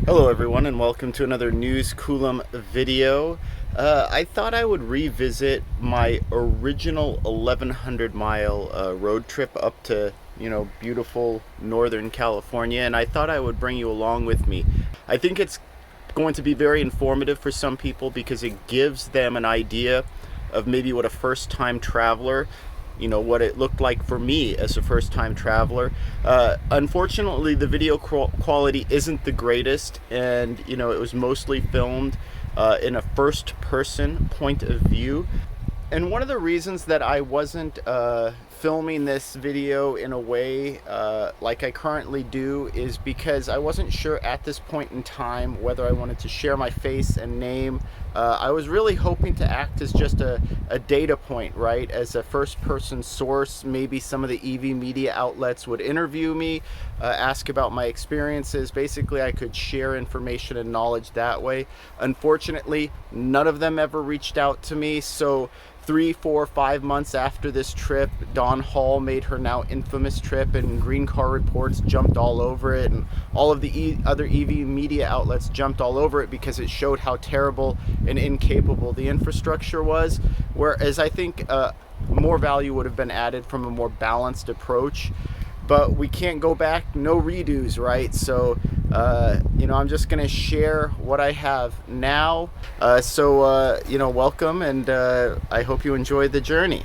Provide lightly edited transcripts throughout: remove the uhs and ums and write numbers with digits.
Hello everyone and welcome to another News Coolum video. I thought I would revisit my original 1100 mile road trip up to, beautiful Northern California, and I thought I would bring you along with me. I think it's going to be very informative for some people because it gives them an idea of maybe what a first time traveler, what it looked like for me as a first time traveler. Unfortunately, the video quality isn't the greatest, and it was mostly filmed in a first person point of view. And one of the reasons that I wasn't filming this video in a way like I currently do is because I wasn't sure at this point in time whether I wanted to share my face and name. I was really hoping to act as just a data point, right? As a first person source. Maybe some of the EV media outlets would interview me, ask about my experiences. Basically, I could share information and knowledge that way. Unfortunately, none of them ever reached out to me, so 3, 4, 5 months after this trip, Dawn Hall made her now infamous trip, and Green Car Reports jumped all over it, and all of the other EV media outlets jumped all over it because it showed how terrible and incapable the infrastructure was. Whereas I think more value would have been added from a more balanced approach. But we can't go back, no redos, right? So I'm just gonna share what I have now. Welcome, and I hope you enjoy the journey.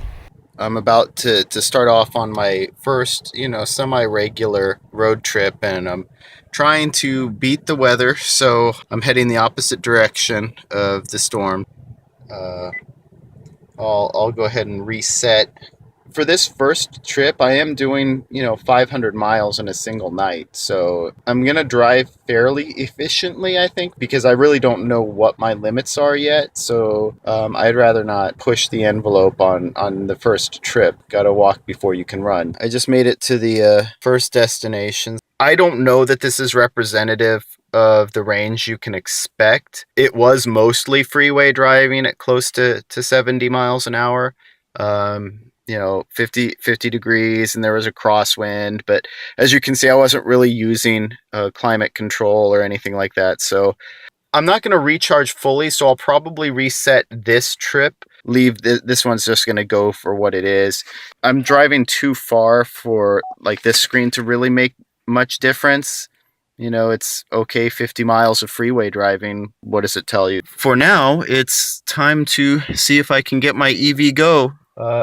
I'm about to start off on my first, semi-regular road trip, and I'm trying to beat the weather, so I'm heading the opposite direction of the storm. Uh, I'll go ahead and reset. For this first trip, I am doing, 500 miles in a single night. So I'm going to drive fairly efficiently, I think, because I really don't know what my limits are yet. So I'd rather not push the envelope on the first trip. Got to walk before you can run. I just made it to the first destination. I don't know that this is representative of the range you can expect. It was mostly freeway driving at close to 70 miles an hour. 50 degrees, and there was a crosswind. But as you can see, I wasn't really using climate control or anything like that. So I'm not going to recharge fully. So I'll probably reset this trip. Leave this one's just going to go for what it is. I'm driving too far for like this screen to really make much difference. It's okay, 50 miles of freeway driving. What does it tell you? For now, it's time to see if I can get my EVgo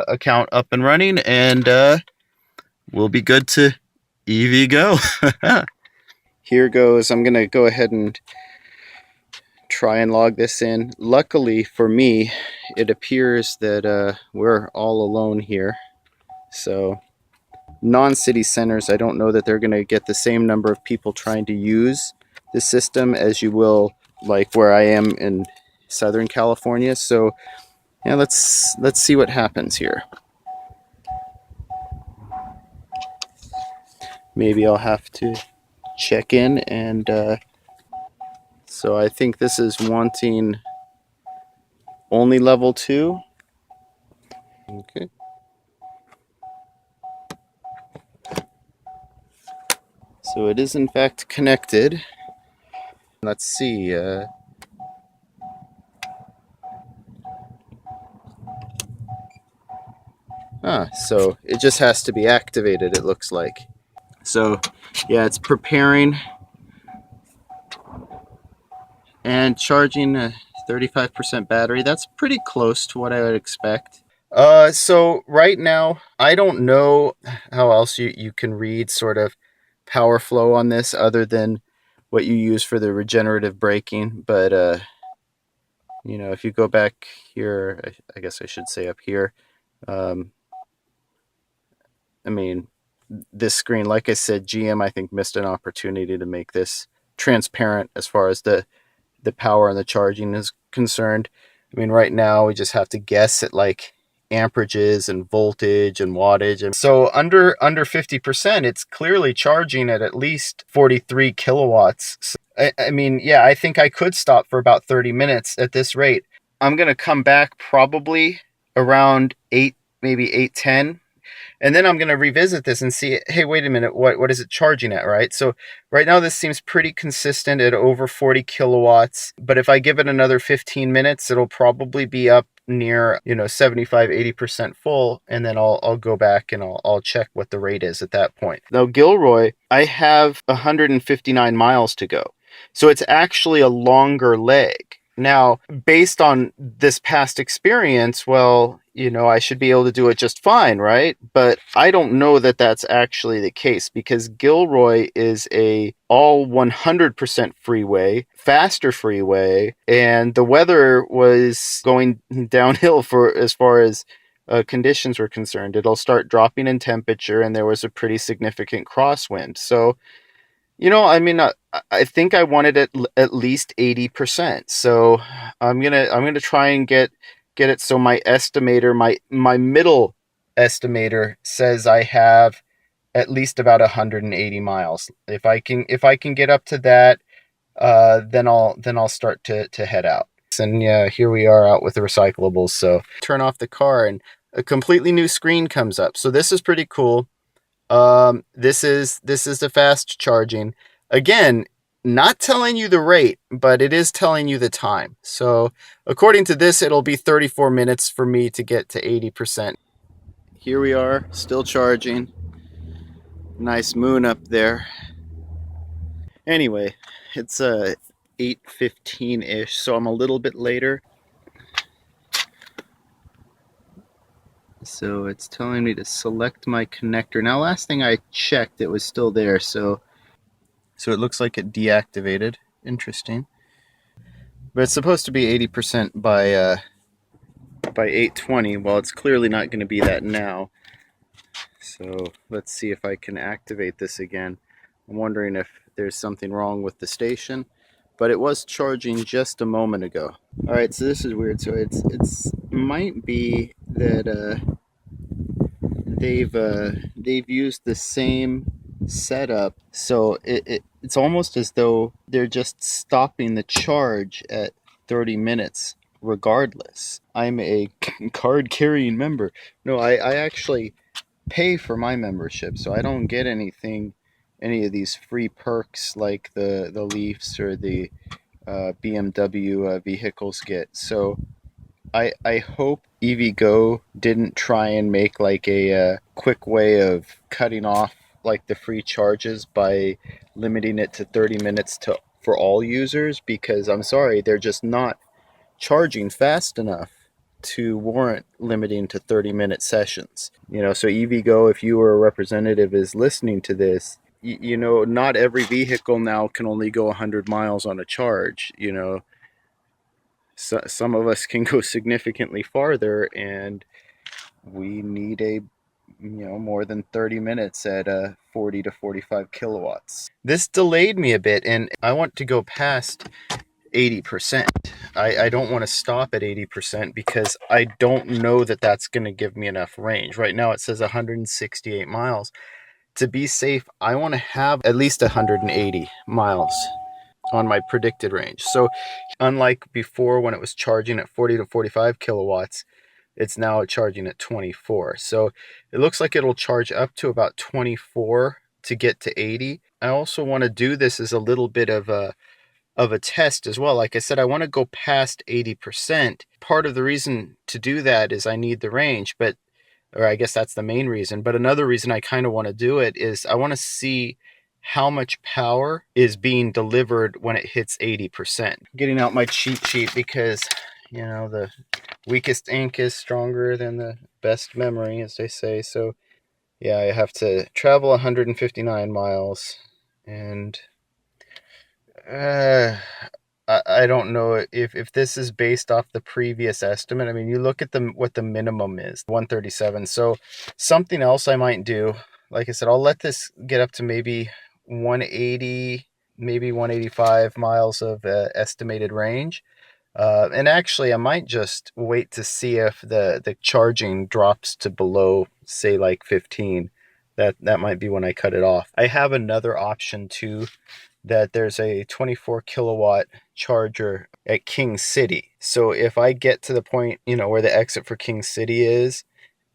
account up and running, and we'll be good to EVgo. Here goes. I'm going to go ahead and try and log this in. Luckily for me, it appears that we're all alone here. So non-city centers, I don't know that they're going to get the same number of people trying to use the system as you will like where I am in Southern California. So yeah, let's see what happens here. Maybe I'll have to check in, and so I think this is wanting only level 2. Okay. So it is in fact connected. Let's see. So it just has to be activated, it looks like. So yeah, it's preparing and charging a 35% battery. That's pretty close to what I would expect. So right now, I don't know how else you can read sort of power flow on this other than what you use for the regenerative braking. But, if you go back here, I guess I should say up here, I mean, this screen, like I said, GM, I think, missed an opportunity to make this transparent as far as the power and the charging is concerned. I mean, right now we just have to guess at like amperages and voltage and wattage. And so under 50%, it's clearly charging at least 43 kilowatts. So, I mean, yeah, I think I could stop for about 30 minutes at this rate. I'm going to come back probably around 8, maybe 8:10. And then I'm going to revisit this and see, hey, wait a minute, what is it charging at, right? So right now this seems pretty consistent at over 40 kilowatts. But if I give it another 15 minutes, it'll probably be up near, 75, 80% full. And then I'll go back and I'll check what the rate is at that point. Now, Gilroy, I have 159 miles to go. So it's actually a longer leg. Now, based on this past experience, well, I should be able to do it just fine, right? But I don't know that that's actually the case, because Gilroy is a all 100% freeway, faster freeway, and the weather was going downhill for as far as conditions were concerned. It'll start dropping in temperature, and there was a pretty significant crosswind. So I mean, I think I wanted it at least 80%. So I'm gonna try and get it. So my estimator, my middle estimator says I have at least about 180 miles. If I can get up to that, then I'll start to head out. And yeah, here we are out with the recyclables. So turn off the car and a completely new screen comes up. So this is pretty cool. This is the fast charging. Again, not telling you the rate, but it is telling you the time. So according to this, it'll be 34 minutes for me to get to 80%. Here we are, still charging. Nice moon up there. Anyway, it's 8:15-ish, so I'm a little bit later. So it's telling me to select my connector. Now, last thing I checked, it was still there, so it looks like it deactivated. Interesting. But it's supposed to be 80% by 8:20. Well, it's clearly not going to be that now. So let's see if I can activate this again. I'm wondering if there's something wrong with the station, but it was charging just a moment ago. All right, so this is weird. So it's might be that they've used the same setup, so it's almost as though they're just stopping the charge at 30 minutes regardless. I'm a card carrying member. No, I actually pay for my membership, so I don't get any of these free perks like the Leafs or the BMW vehicles get. So I hope EVgo didn't try and make like a quick way of cutting off like the free charges by limiting it to 30 minutes for all users, because I'm sorry, they're just not charging fast enough to warrant limiting to 30-minute sessions. So EVgo, if you or a representative is listening to this, not every vehicle now can only go 100 miles on a charge. So, some of us can go significantly farther, and we need more than 30 minutes at 40 to 45 kilowatts. This delayed me a bit, and I want to go past 80%. I don't want to stop at 80% because I don't know that that's going to give me enough range. Right now it says 168 miles. To be safe, I want to have at least 180 miles on my predicted range. So unlike before when it was charging at 40 to 45 kilowatts, it's now charging at 24. So it looks like it'll charge up to about 24 to get to 80. I also want to do this as a little bit of a test as well. Like I said, I want to go past 80%. Part of the reason to do that is I need the range, or I guess that's the main reason. But another reason I kind of want to do it is I want to see how much power is being delivered when it hits 80%. Getting out my cheat sheet because, the weakest ink is stronger than the best memory, as they say. So yeah, I have to travel 159 miles, and I don't know if this is based off the previous estimate. I mean, you look at what the minimum is, 137. So something else I might do, like I said, I'll let this get up to maybe 180, maybe 185 miles of estimated range. And actually, I might just wait to see if the charging drops to below, say, like 15. That might be when I cut it off. I have another option too, that there's a 24 kilowatt charger at King City. So if I get to the point, where the exit for King City is,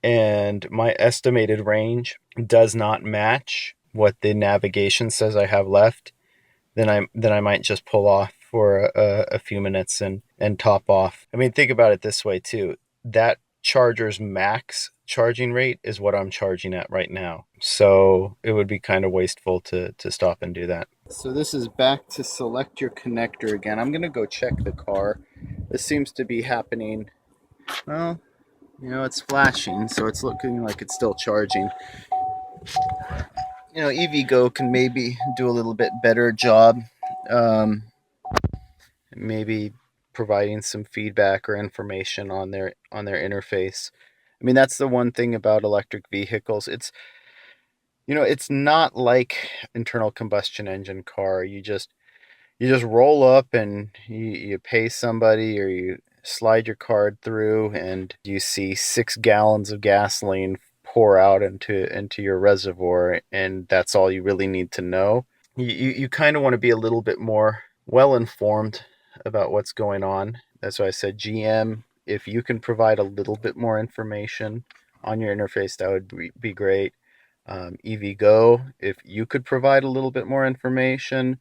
and my estimated range does not match what the navigation says I have left, then I might just pull off for a few minutes and top off. I mean, think about it this way too. That charger's max charging rate is what I'm charging at right now. So it would be kind of wasteful to stop and do that. So this is back to select your connector again. I'm going to go check the car. This seems to be happening. Well, it's flashing, so it's looking like it's still charging. EVgo can maybe do a little bit better job, um, maybe providing some feedback or information on their interface. I mean, that's the one thing about electric vehicles. It's not like internal combustion engine car. You just roll up and you pay somebody, or you slide your card through and you see 6 gallons of gasoline pour out into your reservoir, and that's all you really need to know. You kind of want to be a little bit more well informed about what's going on. That's why I said GM, if you can provide a little bit more information on your interface, that would be great. EVgo, if you could provide a little bit more information,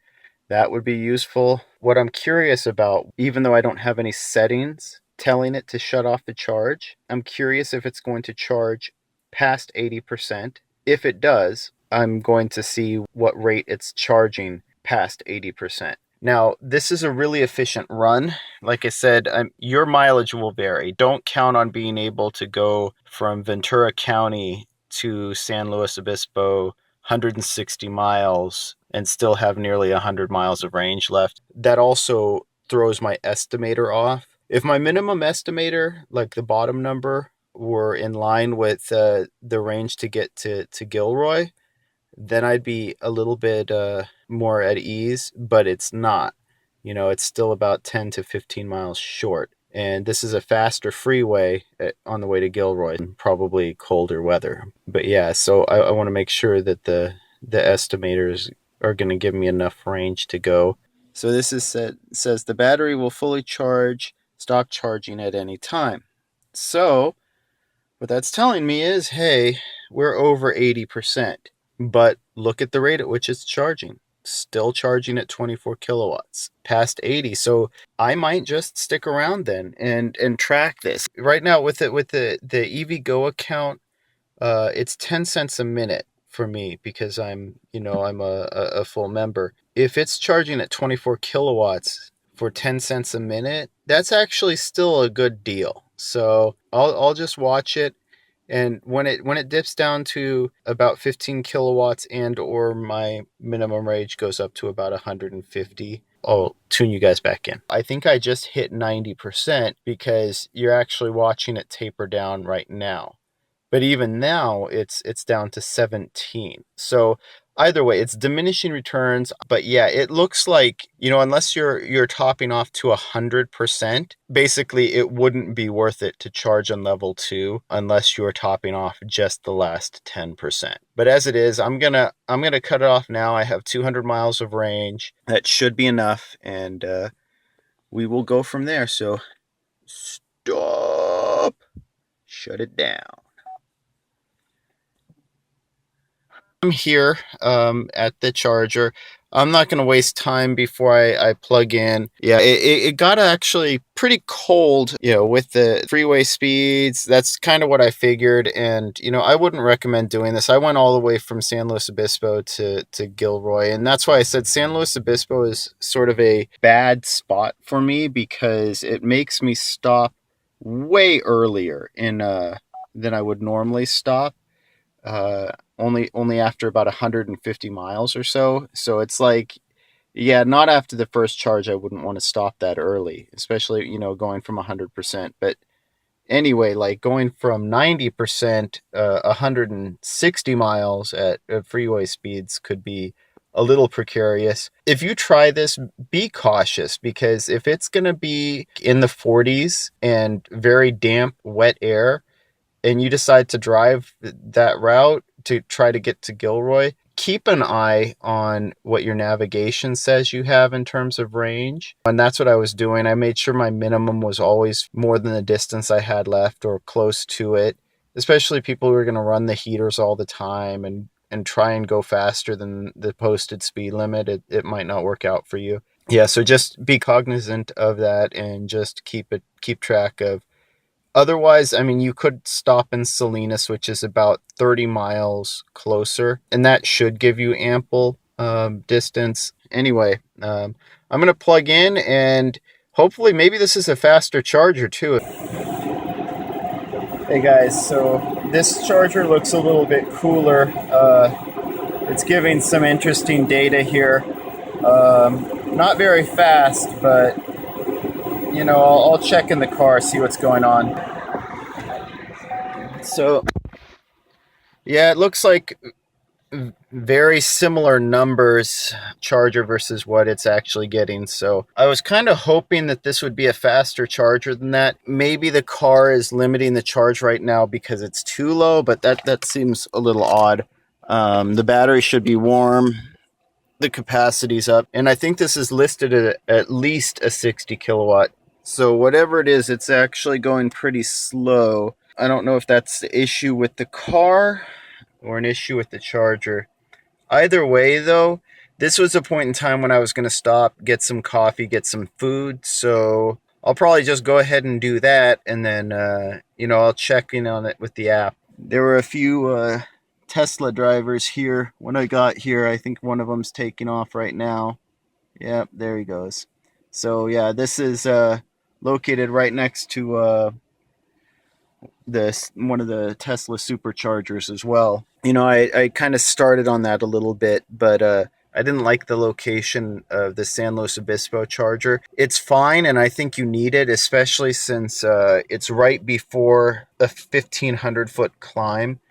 that would be useful. What I'm curious about, even though I don't have any settings telling it to shut off the charge, I'm curious if it's going to charge past 80%. If it does, I'm going to see what rate it's charging past 80%. Now, this is a really efficient run. Like I said, your mileage will vary. Don't count on being able to go from Ventura County to San Luis Obispo 160 miles and still have nearly 100 miles of range left. That also throws my estimator off. If my minimum estimator, like the bottom number, were in line with the range to get to Gilroy, then I'd be a little bit more at ease, but it's not. It's still about 10 to 15 miles short. And this is a faster freeway on the way to Gilroy, and probably colder weather. But yeah, so I want to make sure that the estimators are going to give me enough range to go. So this says the battery will fully charge, stop charging at any time. So what that's telling me is, hey, we're over 80%. But look at the rate at which it's charging. Still charging at 24 kilowatts, past 80. So I might just stick around then and track this. Right now with the EVgo account, it's 10 cents a minute for me because I'm a full member. If it's charging at 24 kilowatts for 10 cents a minute, that's actually still a good deal. So I'll just watch it. And when it dips down to about 15 kilowatts and or my minimum range goes up to about 150, I'll tune you guys back in. I think I just hit 90% because you're actually watching it taper down right now. But even now, it's down to 17. So either way, it's diminishing returns. But yeah, it looks like, unless you're topping off to 100%, basically it wouldn't be worth it to charge on level 2 unless you're topping off just the last 10%. But as it is, I'm gonna cut it off now. I have 200 miles of range. That should be enough, and we will go from there. So stop. Shut it down. I'm here at the charger. I'm not going to waste time before I plug in. Yeah, it got actually pretty cold, with the freeway speeds. That's kind of what I figured. And, I wouldn't recommend doing this. I went all the way from San Luis Obispo to Gilroy. And that's why I said San Luis Obispo is sort of a bad spot for me because it makes me stop way earlier than I would normally stop. Only after about 150 miles or so. So it's like, yeah, not after the first charge. I wouldn't want to stop that early, especially, going from 100%. But anyway, like going from 90%, 160 miles at freeway speeds could be a little precarious. If you try this, be cautious, because if it's going to be in the 40s and very damp, wet air, and you decide to drive that route to try to get to Gilroy, keep an eye on what your navigation says you have in terms of range. And that's what I was doing. I made sure my minimum was always more than the distance I had left or close to it. especially people who are going to run the heaters all the time and try and go faster than the posted speed limit. It might not work out for you. Yeah, so just be cognizant of that and just keep track of. Otherwise, I mean, you could stop in Salinas, which is about 30 miles closer, and that should give you ample distance. Anyway, I'm going to plug in, and hopefully maybe this is a faster charger too. Hey guys, so this charger looks a little bit cooler. It's giving some interesting data here. Not very fast, but you know, I'll check in the car, see what's going on. So yeah, it looks like very similar numbers, charger versus what it's actually getting. So I was kind of hoping that this would be a faster charger than that. Maybe the car is limiting the charge right now because it's too low, but that seems a little odd. The battery should be warm, the capacity's up, and I think this is listed at least a 60 kilowatt. So whatever it is, it's actually going pretty slow. I don't know if that's the issue with the car or an issue with the charger. Either way, though, this was a point in time when I was going to stop, get some coffee, get some food. So I'll probably just go ahead and do that, and then I'll check in on it with the app. There were a few Tesla drivers here when I got here. I think one of them's taking off right now. Yep, there he goes. So yeah, this is located right next to one of the Tesla superchargers as well. You know, I kind of started on that a little bit, but I didn't like the location of the San Luis Obispo charger. It's fine, and I think you need it, especially since it's right before a 1,500-foot climb.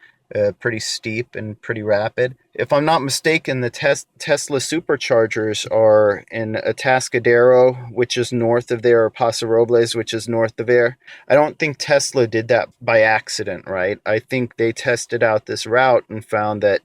Pretty steep and pretty rapid. If I'm not mistaken, the Tesla superchargers are in Atascadero, which is north of there, or Paso Robles, which is north of there. I don't think Tesla did that by accident, right? I think they tested out this route and found that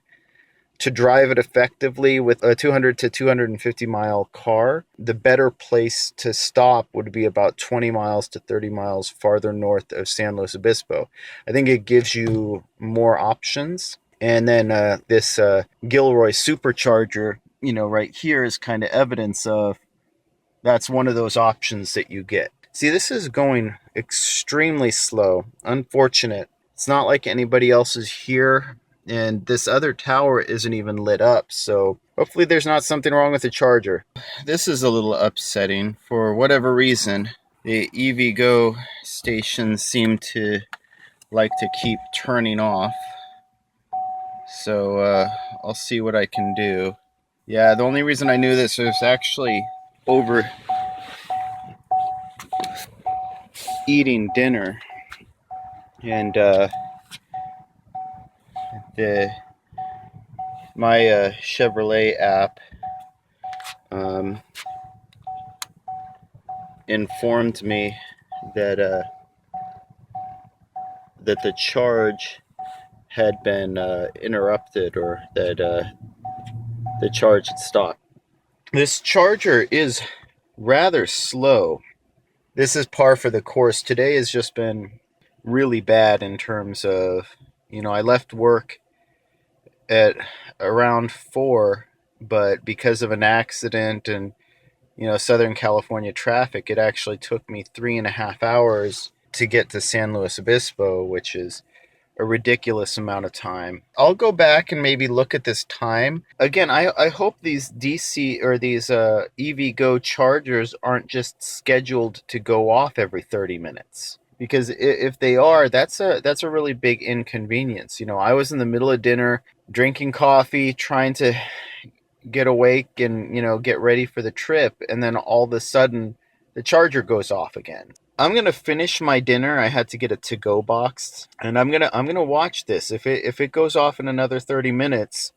to drive it effectively with a 200 to 250 mile car, the better place to stop would be about 20 miles to 30 miles farther north of San Luis Obispo. I think it gives you more options. And then this Gilroy supercharger, right here is kind of evidence of that's one of those options that you get. See, this is going extremely slow. Unfortunate. It's not like anybody else is here, and this other tower isn't even lit up, so hopefully there's not something wrong with the charger. This is a little upsetting. For whatever reason, the EVgo stations seem to like to keep turning off. So I'll see what I can do. Yeah, the only reason I knew this was actually over eating dinner, and my Chevrolet app informed me that the charge had been interrupted, or that the charge had stopped. This charger is rather slow. This is par for the course. Today has just been really bad in terms of, I left work at around 4, but because of an accident and, Southern California traffic, it actually took me 3.5 hours to get to San Luis Obispo, which is a ridiculous amount of time. I'll go back and maybe look at this time. Again, I hope these DC or these EVgo chargers aren't just scheduled to go off every 30 minutes. Because if they are, that's a really big inconvenience. I was in the middle of dinner, drinking coffee, trying to get awake and, get ready for the trip, and then all of a sudden the charger goes off again. I'm gonna finish my dinner. I had to get a to-go box, and I'm gonna watch this. If it goes off in another 30 minutes,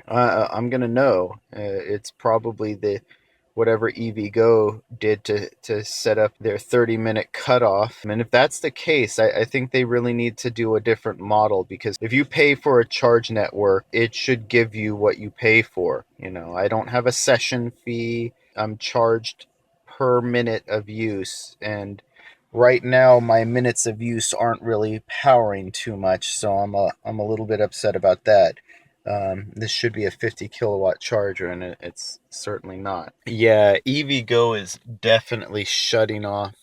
I'm gonna know. It's probably the whatever EVgo did to set up their 30-minute cutoff. And if that's the case, I think they really need to do a different model, because if you pay for a charge network, it should give you what you pay for. I don't have a session fee. I'm charged per minute of use, and right now my minutes of use aren't really powering too much, so I'm a little bit upset about that. This should be a 50 kilowatt charger, and it's certainly not. Yeah, EVgo is definitely shutting off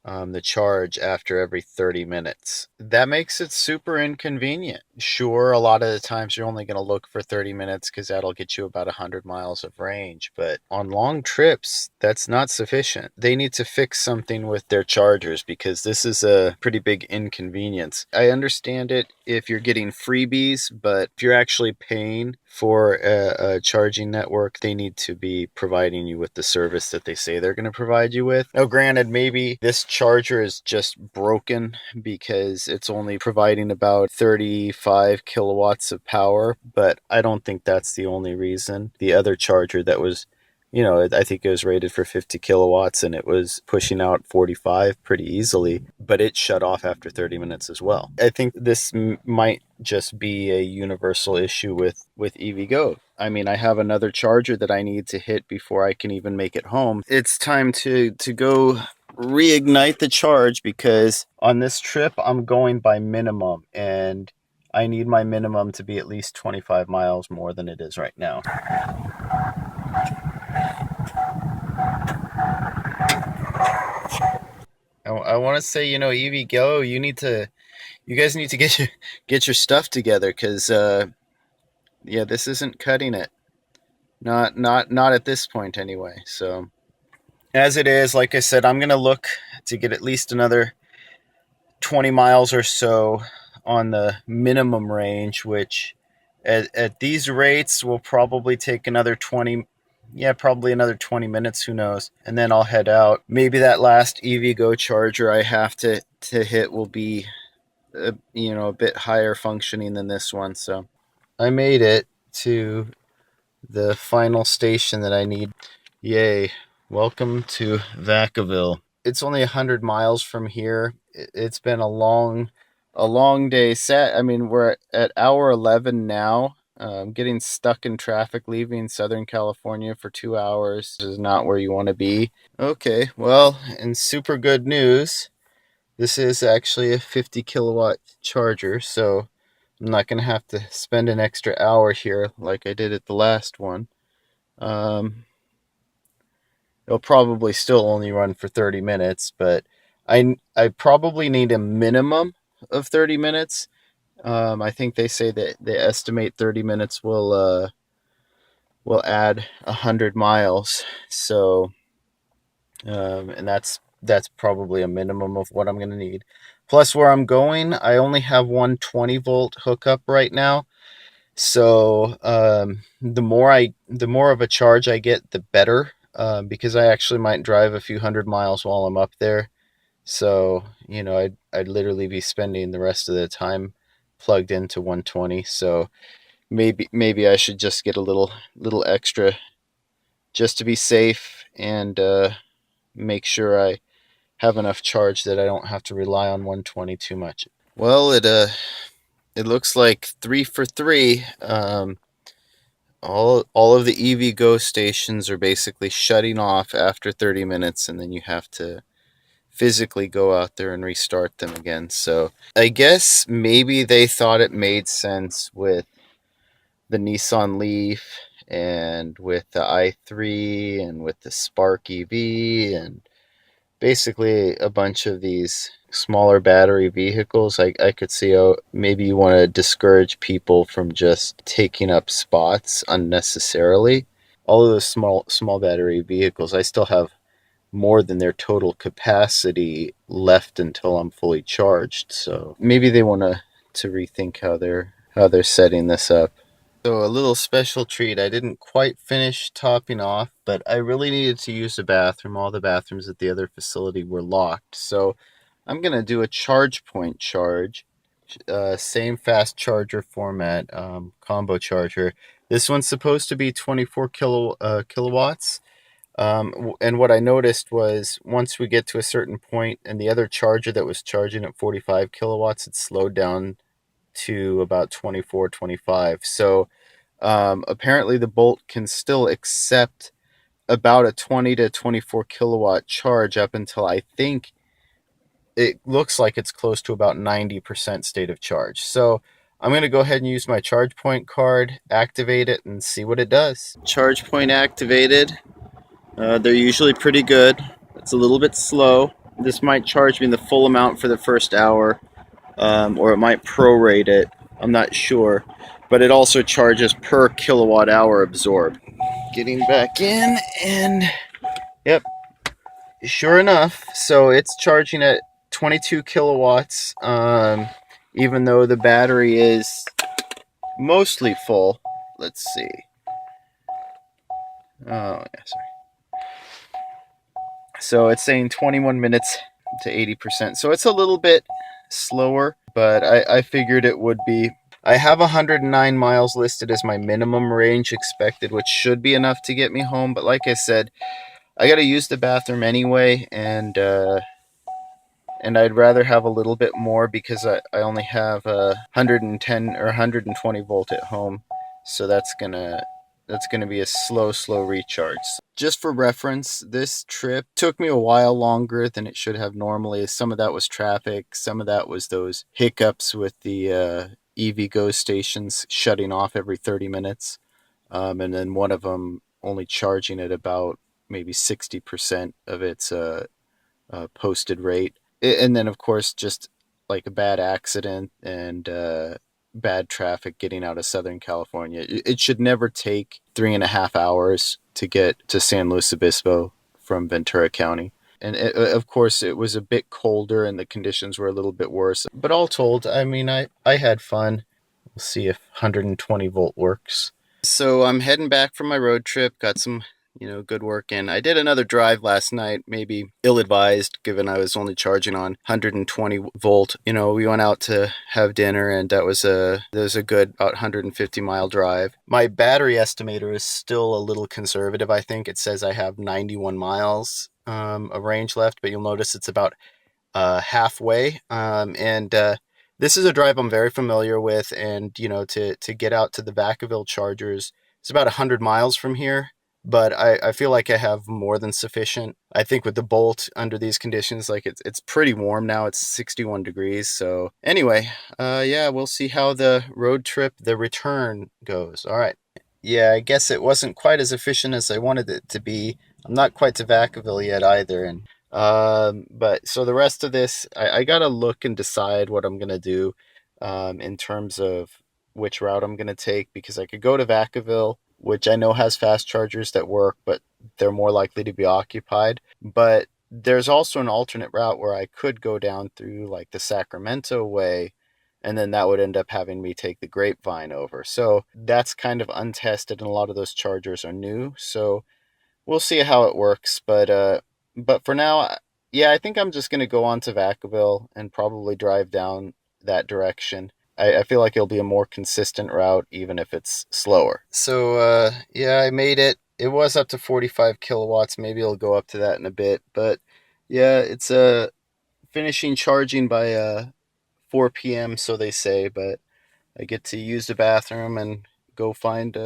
the charge after every 30 minutes. That makes it super inconvenient. Sure, a lot of the times you're only going to look for 30 minutes because that'll get you about 100 miles of range. But on long trips, that's not sufficient. They need to fix something with their chargers because this is a pretty big inconvenience. I understand it if you're getting freebies, but if you're actually paying for a charging network, they need to be providing you with the service that they say they're going to provide you with. Now, granted, maybe this charger is just broken because it's only providing about 35 kilowatts of power, but I don't think that's the only reason. The other charger that was, I think it was rated for 50 kilowatts and it was pushing out 45 pretty easily, but it shut off after 30 minutes as well. I think this might just be a universal issue with EVgo. I mean, I have another charger that I need to hit before I can even make it home. It's time to go reignite the charge because on this trip I'm going by minimum, and I need my minimum to be at least 25 miles more than it is right now. I want to say, EVgo, you guys need to get your stuff together because yeah, this isn't cutting it. Not at this point anyway. So as it is, like I said, I'm gonna look to get at least another 20 miles or so on the minimum range, which at these rates will probably take another 20, yeah, probably another 20 minutes, who knows. And then I'll head out. Maybe that last EVgo charger I have to hit will be a bit higher functioning than this one. So I made it to the final station that I need. Yay. Welcome to Vacaville. It's only 100 miles from here. It's been a long day. I mean, we're at hour 11 now. Getting stuck in traffic leaving Southern California for 2 hours is not where you want to be. Okay, well, and super good news. This is actually a 50 kilowatt charger, so I'm not going to have to spend an extra hour here like I did at the last one. Um, It'll probably still only run for 30 minutes, but I probably need a minimum of 30 minutes. I think they say that they estimate 30 minutes will add 100 miles. So and that's probably a minimum of what I'm going to need. Plus, where I'm going, I only have one 20-volt hookup right now. So the more of a charge I get, the better. Because I actually might drive a few hundred miles while I'm up there. So I'd literally be spending the rest of the time plugged into 120. So maybe I should just get a little extra just to be safe and make sure I have enough charge that I don't have to rely on 120 too much. Well, it looks like 3 for 3. All of the EVgo stations are basically shutting off after 30 minutes, and then you have to physically go out there and restart them again. So I guess maybe they thought it made sense with the Nissan Leaf and with the i3 and with the Spark EV and basically a bunch of these smaller battery vehicles. I could see, maybe you want to discourage people from just taking up spots unnecessarily. All of those small battery vehicles, I still have more than their total capacity left until I'm fully charged. So maybe they want to rethink how they're setting this up. So a little special treat. I didn't quite finish topping off, but I really needed to use the bathroom. All the bathrooms at the other facility were locked. So I'm going to do a ChargePoint charge. Same fast charger format, combo charger. This one's supposed to be 24 kilowatts. And what I noticed was once we get to a certain point and the other charger that was charging at 45 kilowatts, it slowed down to about 24, 25. So apparently the Bolt can still accept about a 20 to 24 kilowatt charge up until I think it looks like it's close to about 90% state of charge. So I'm going to go ahead and use my ChargePoint card, activate it, and see what it does. ChargePoint activated. They're usually pretty good. It's a little bit slow. This might charge me the full amount for the first hour, or it might prorate it. I'm not sure. But it also charges per kilowatt hour absorbed. Getting back in, and yep, sure enough, so it's charging at 22 kilowatts, even though the battery is mostly full. Let's see. Oh, yeah, sorry. So it's saying 21 minutes to 80%. So it's a little bit slower, but I figured it would be. I have 109 miles listed as my minimum range expected, which should be enough to get me home. But like I said, I got to use the bathroom anyway, and I'd rather have a little bit more because I only have a 110 or 120 volt at home, so that's gonna be a slow recharge. Just for reference, this trip took me a while longer than it should have normally. Some of that was traffic, some of that was those hiccups with the EVgo stations shutting off every 30 minutes, and then one of them only charging at about maybe 60% of its posted rate. And then, of course, just like a bad accident and bad traffic getting out of Southern California. It should never take 3.5 hours to get to San Luis Obispo from Ventura County. And of course, it was a bit colder and the conditions were a little bit worse. But all told, I mean, I had fun. We'll see if 120 volt works. So I'm heading back from my road trip. Got some, good work in. I did another drive last night, maybe ill-advised, given I was only charging on 120 volt. We went out to have dinner, and that was a good about 150-mile drive. My battery estimator is still a little conservative. I think it says I have 91 miles of range left, but you'll notice it's about halfway. And this is a drive I'm very familiar with, and to get out to the Vacaville Chargers, it's about 100 miles from here. But I feel like I have more than sufficient. I think with the Bolt under these conditions, like it's pretty warm now. It's 61 degrees. So anyway, yeah, we'll see how the road trip, the return goes. All right. Yeah, I guess it wasn't quite as efficient as I wanted it to be. I'm not quite to Vacaville yet either, and but so the rest of this, I gotta look and decide what I'm gonna do, in terms of which route I'm gonna take, because I could go to Vacaville, which I know has fast chargers that work, but they're more likely to be occupied. But there's also an alternate route where I could go down through like the Sacramento way, and then that would end up having me take the Grapevine over. So that's kind of untested, and a lot of those chargers are new. So we'll see how it works. But for now, yeah, I think I'm just gonna go on to Vacaville and probably drive down that direction. I feel like it'll be a more consistent route, even if it's slower. So yeah, I made it. It was up to 45 kilowatts. Maybe it'll go up to that in a bit. But yeah, it's finishing charging by 4 p.m. so they say. But I get to use the bathroom and go find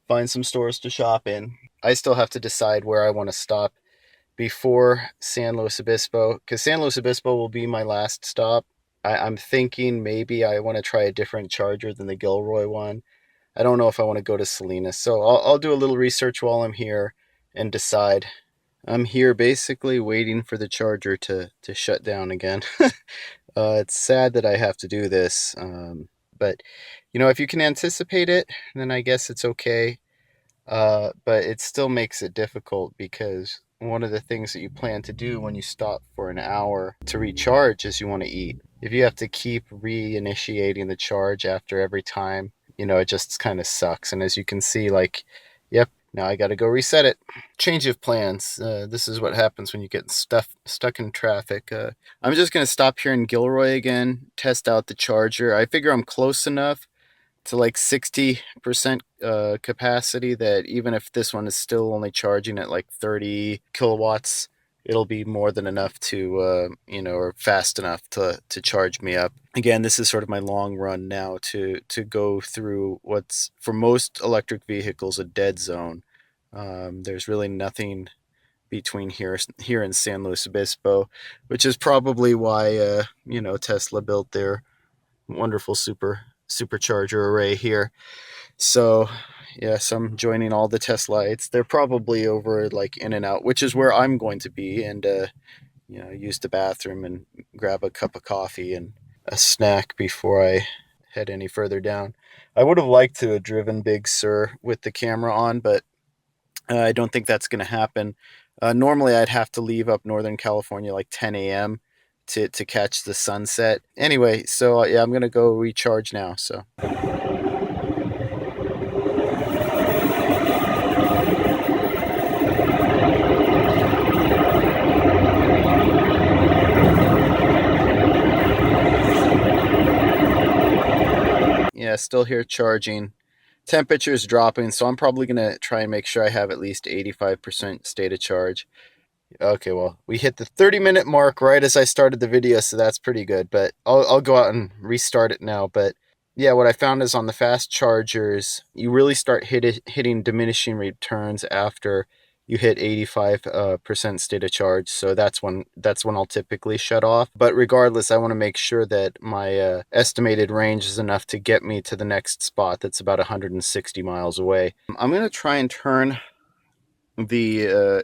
some stores to shop in. I still have to decide where I want to stop before San Luis Obispo, because San Luis Obispo will be my last stop. I'm thinking maybe I want to try a different charger than the Gilroy one. I don't know if I want to go to Salinas, so I'll do a little research while I'm here and decide. I'm here basically waiting for the charger to shut down again. It's sad that I have to do this, but if you can anticipate it, then I guess it's okay. But it still makes it difficult because one of the things that you plan to do when you stop for an hour to recharge is you want to eat. If you have to keep reinitiating the charge after every time, it just kind of sucks. And as you can see, like, yep, now I got to go reset it. Change of plans. This is what happens when you get stuck in traffic. I'm just going to stop here in Gilroy again, test out the charger. I figure I'm close enough to like 60% capacity that even if this one is still only charging at like 30 kilowatts, it'll be more than enough to, or fast enough to charge me up. Again, this is sort of my long run now to go through what's, for most electric vehicles, a dead zone. There's really nothing between here and San Luis Obispo, which is probably why Tesla built their wonderful supercharger array here. So yes, I'm joining all the Teslites. They're probably over like In and Out, which is where I'm going to be, and use the bathroom and grab a cup of coffee and a snack before I head any further down. I would have liked to have driven Big Sur with the camera on, but I don't think that's going to happen. Normally, I'd have to leave up Northern California like 10 a.m. to catch the sunset. Anyway, so yeah, I'm going to go recharge now. So yeah, still here charging. Temperature is dropping, so I'm probably going to try and make sure I have at least 85% state of charge. Okay, well, we hit the 30-minute mark right as I started the video, so that's pretty good. But I'll go out and restart it now. But yeah, what I found is on the fast chargers, you really start hitting diminishing returns after you hit 85% state of charge. So that's when I'll typically shut off. But regardless, I want to make sure that my estimated range is enough to get me to the next spot that's about 160 miles away. I'm going to try and turn the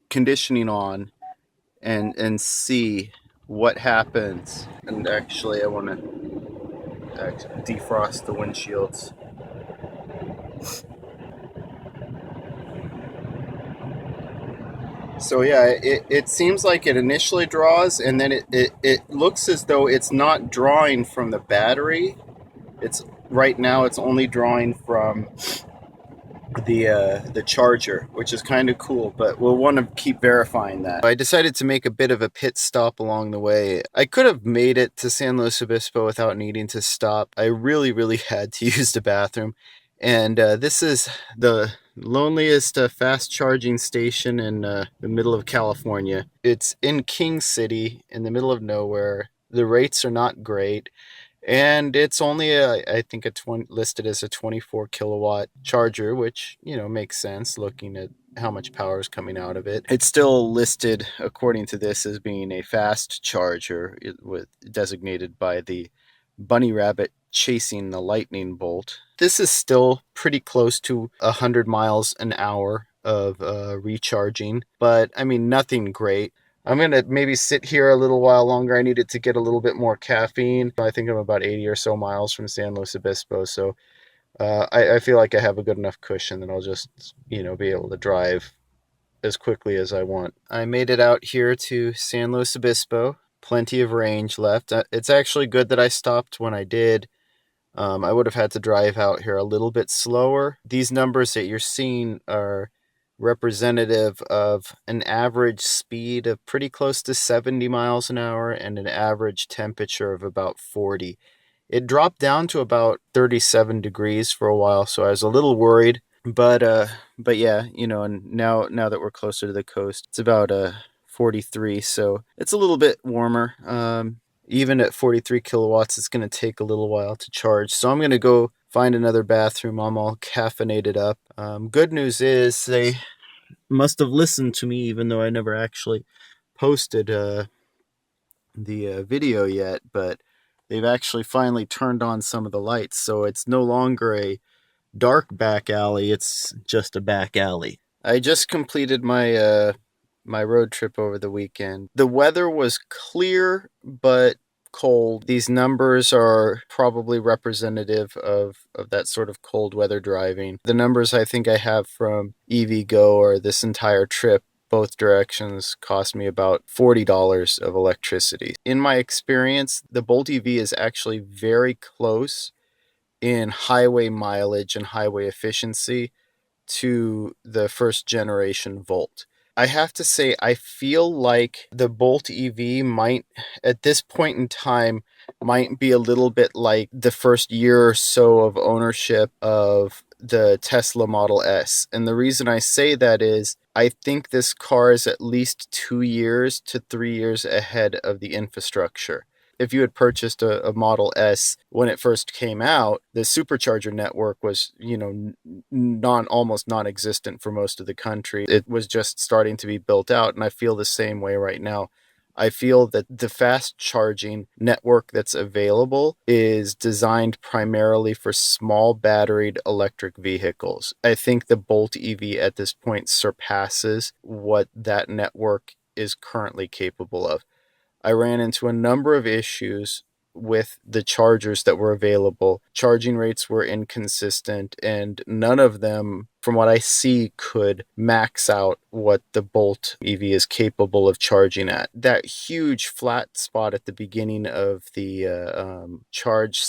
conditioning on and see what happens. And actually, I want to defrost the windshields. So yeah, it seems like it initially draws, and then it looks as though it's not drawing from the battery. It's right now it's only drawing from the charger, which is kind of cool, but we'll want to keep verifying that. I decided to make a bit of a pit stop along the way. I could have made it to San Luis Obispo without needing to stop. I really had to use the bathroom, and this is the loneliest fast charging station in the middle of California. It's in King City, in the middle of nowhere. The rates are not great. And it's only I think listed as a 24 kilowatt charger, which makes sense looking at how much power is coming out of it. It's still listed according to this as being a fast charger, designated by the bunny rabbit chasing the lightning bolt. This is still pretty close to 100 miles an hour of recharging, but I mean nothing great. I'm going to maybe sit here a little while longer. I needed to get a little bit more caffeine. I think I'm about 80 or so miles from San Luis Obispo. So I feel like I have a good enough cushion that I'll just, be able to drive as quickly as I want. I made it out here to San Luis Obispo. Plenty of range left. It's actually good that I stopped when I did. I would have had to drive out here a little bit slower. These numbers that you're seeing are representative of an average speed of pretty close to 70 miles an hour and an average temperature of about 40. It dropped down to about 37 degrees for a while, so I was a little worried. But yeah, and now that we're closer to the coast, it's about 43, so it's a little bit warmer. Even at 43 kilowatts, it's going to take a little while to charge. So I'm going to go find another bathroom. I'm all caffeinated up. Good news is they must have listened to me, even though I never actually posted the video yet. But they've actually finally turned on some of the lights. So it's no longer a dark back alley. It's just a back alley. I just completed my road trip over the weekend. The weather was clear, but cold. These numbers are probably representative of that sort of cold weather driving. The numbers I think I have from EVgo or this entire trip, both directions, cost me about $40 of electricity. In my experience, the Bolt EV is actually very close in highway mileage and highway efficiency to the first generation Volt. I have to say, I feel like the Bolt EV might, at this point in time, might be a little bit like the first year or so of ownership of the Tesla Model S. And the reason I say that is I think this car is at least 2 years to 3 years ahead of the infrastructure. if you had purchased a Model S when it first came out, the supercharger network was, almost non-existent for most of the country. It was just starting to be built out, and I feel the same way right now. I feel that the fast charging network that's available is designed primarily for small batteried electric vehicles. I think the Bolt EV at this point surpasses what that network is currently capable of. I ran into a number of issues with the chargers that were available. Charging rates were inconsistent, and none of them, from what I see, could max out what the Bolt EV is capable of charging at. That huge flat spot at the beginning of the charge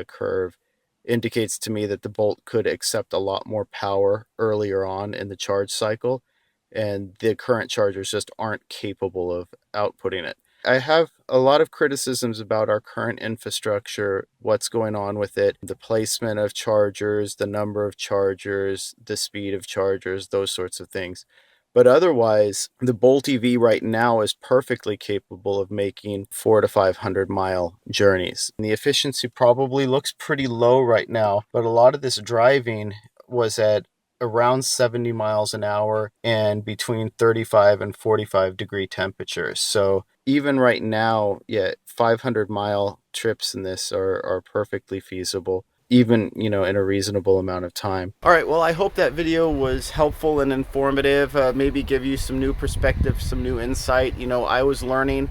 curve indicates to me that the Bolt could accept a lot more power earlier on in the charge cycle, and the current chargers just aren't capable of outputting it. I have a lot of criticisms about our current infrastructure, what's going on with it, the placement of chargers, the number of chargers, the speed of chargers, those sorts of things. But otherwise, the Bolt EV right now is perfectly capable of making 400 to 500 mile journeys. And the efficiency probably looks pretty low right now, but a lot of this driving was at around 70 miles an hour and between 35 and 45 degree temperatures. So even right now, 500-mile trips in this are perfectly feasible, even, in a reasonable amount of time. All right, well, I hope that video was helpful and informative, maybe give you some new perspective, some new insight. I was learning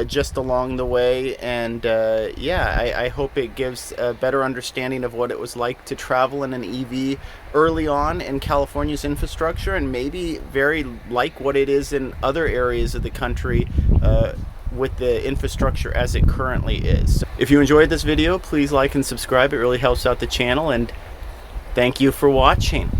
just along the way, and I hope it gives a better understanding of what it was like to travel in an EV early on in California's infrastructure, and maybe very like what it is in other areas of the country with the infrastructure as it currently is. If you enjoyed this video, please like and subscribe. It really helps out the channel, and thank you for watching.